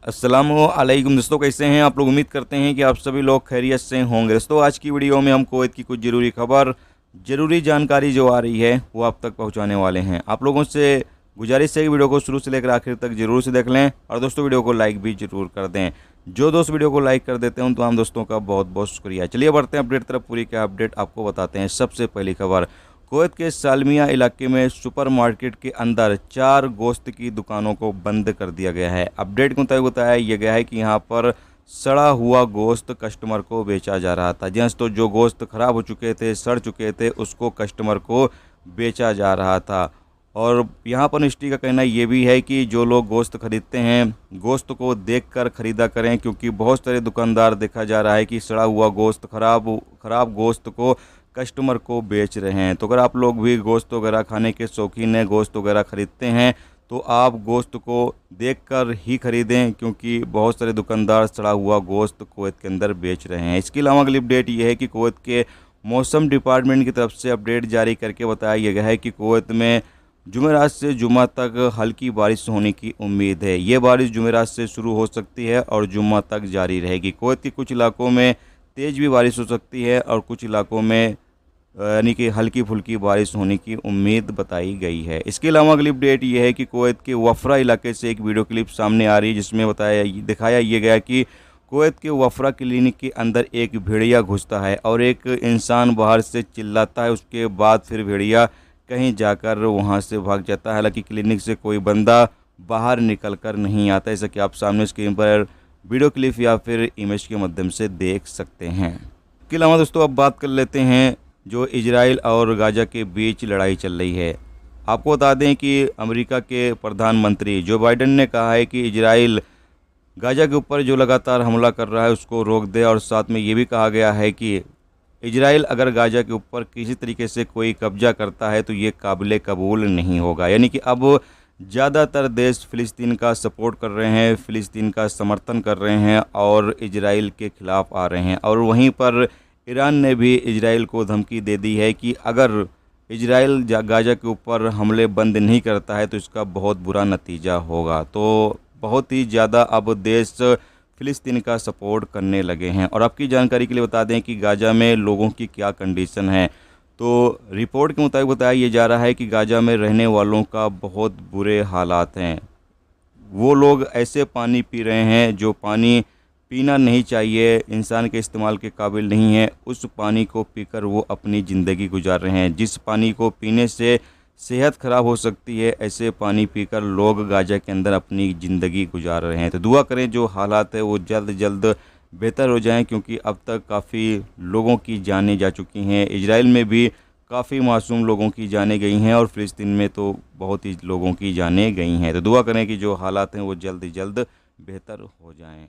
अस्सलामुअलैकुम दोस्तों, कैसे हैं आप लोग। उम्मीद करते हैं कि आप सभी लोग खैरियत से होंगे। दोस्तों आज की वीडियो में हम कुवैत की कुछ ज़रूरी खबर, ज़रूरी जानकारी जो आ रही है वो आप तक पहुंचाने वाले हैं। आप लोगों से गुजारिश है कि वीडियो को शुरू से लेकर आखिर तक जरूर से देख लें और दोस्तों वीडियो को लाइक भी जरूर कर दें। जो दोस्त वीडियो को लाइक कर देते हैं तो हम दोस्तों का बहुत बहुत शुक्रिया। चलिए बढ़ते हैं अपडेट तरफ। पूरी क्या अपडेट आपको बताते हैं। सबसे पहली खबर, कुवैत के सालमिया इलाके में सुपरमार्केट के अंदर 4 गोश्त की दुकानों को बंद कर दिया गया है। अपडेट के मुताबिक बताया यह गया है कि यहां पर सड़ा हुआ गोश्त कस्टमर को बेचा जा रहा था। जी तो जो गोश्त खराब हो चुके थे, सड़ चुके थे, उसको कस्टमर को बेचा जा रहा था। और यहाँ पर मिस्ट्री का कहना ये भी है कि जो लोग गोश्त खरीदते हैं, गोश्त को देखकर ख़रीदा करें, क्योंकि बहुत सारे दुकानदार देखा जा रहा है कि सड़ा हुआ गोश्त, खराब गोश्त को कस्टमर को बेच रहे हैं। तो अगर आप लोग भी गोश्त वगैरह खाने के शौकीन हैं, गोश्त वगैरह ख़रीदते हैं, तो आप गोश्त को देखकर ही ख़रीदें, क्योंकि बहुत सारे दुकानदार सड़ा हुआ गोश्त कुवैत के अंदर बेच रहे हैं। इसके अलावा अगली अपडेट ये है कि कुवैत के मौसम डिपार्टमेंट की तरफ से अपडेट जारी करके बताया गया है कि कुवैत में जुमेरात से जुम्मा तक हल्की बारिश होने की उम्मीद है। ये बारिश जुमेरात से शुरू हो सकती है और जुम्मा तक जारी रहेगी। कुवैत के कुछ इलाकों में तेज़ भी बारिश हो सकती है और कुछ इलाकों में यानी कि हल्की फुल्की बारिश होने की उम्मीद बताई गई है। इसके अलावा अगली अपडेट ये है कि कुवैत के वफरा इलाके से एक वीडियो क्लिप सामने आ रही है, जिसमें दिखाया ये गया कि कुवैत के वफरा क्लिनिक के अंदर एक भेड़िया घुसता है और एक इंसान बाहर से चिल्लाता है। उसके बाद फिर भेड़िया कहीं जाकर वहां से भाग जाता है। हालांकि क्लिनिक से कोई बंदा बाहर निकल कर नहीं आता, जैसा कि आप सामने स्क्रीन पर वीडियो क्लिप या फिर इमेज के माध्यम से देख सकते हैं। इसके अलावा दोस्तों अब बात कर लेते हैं जो इजराइल और गाजा के बीच लड़ाई चल रही है। आपको बता दें कि अमेरिका के प्रधानमंत्री जो बाइडेन ने कहा है कि इजराइल गाजा के ऊपर जो लगातार हमला कर रहा है उसको रोक दे, और साथ में ये भी कहा गया है कि इजराइल अगर गाजा के ऊपर किसी तरीके से कोई कब्जा करता है तो ये काबिल कबूल नहीं होगा। यानी कि अब ज़्यादातर देश फ़िलिस्तीन का सपोर्ट कर रहे हैं, फ़िलिस्तीन का समर्थन कर रहे हैं और इजराइल के ख़िलाफ़ आ रहे हैं। और वहीं पर ईरान ने भी इजराइल को धमकी दे दी है कि अगर इजराइल गाजा के ऊपर हमले बंद नहीं करता है तो इसका बहुत बुरा नतीजा होगा। तो बहुत ही ज़्यादा अब देश फ़िलिस्तीन का सपोर्ट करने लगे हैं। और आपकी जानकारी के लिए बता दें कि गाजा में लोगों की क्या कंडीशन है। तो रिपोर्ट के मुताबिक बताया ये जा रहा है कि गाजा में रहने वालों का बहुत बुरे हालात हैं। वो लोग ऐसे पानी पी रहे हैं जो पानी पीना नहीं चाहिए, इंसान के इस्तेमाल के काबिल नहीं है, उस पानी को पीकर वो अपनी ज़िंदगी गुजार रहे हैं। जिस पानी को पीने से सेहत ख़राब हो सकती है, ऐसे पानी पीकर लोग गाजा के अंदर अपनी ज़िंदगी गुजार रहे हैं। तो दुआ करें जो हालात है वो जल्द जल्द बेहतर हो जाएं, क्योंकि अब तक काफ़ी लोगों की जानें जा चुकी हैं। इजराइल में भी काफ़ी मासूम लोगों की जानें गई हैं और फ़िलिस्तीन में तो बहुत ही लोगों की जानें गई हैं। तो दुआ करें कि जो हालात हैं वो जल्द जल्द बेहतर हो जाएं।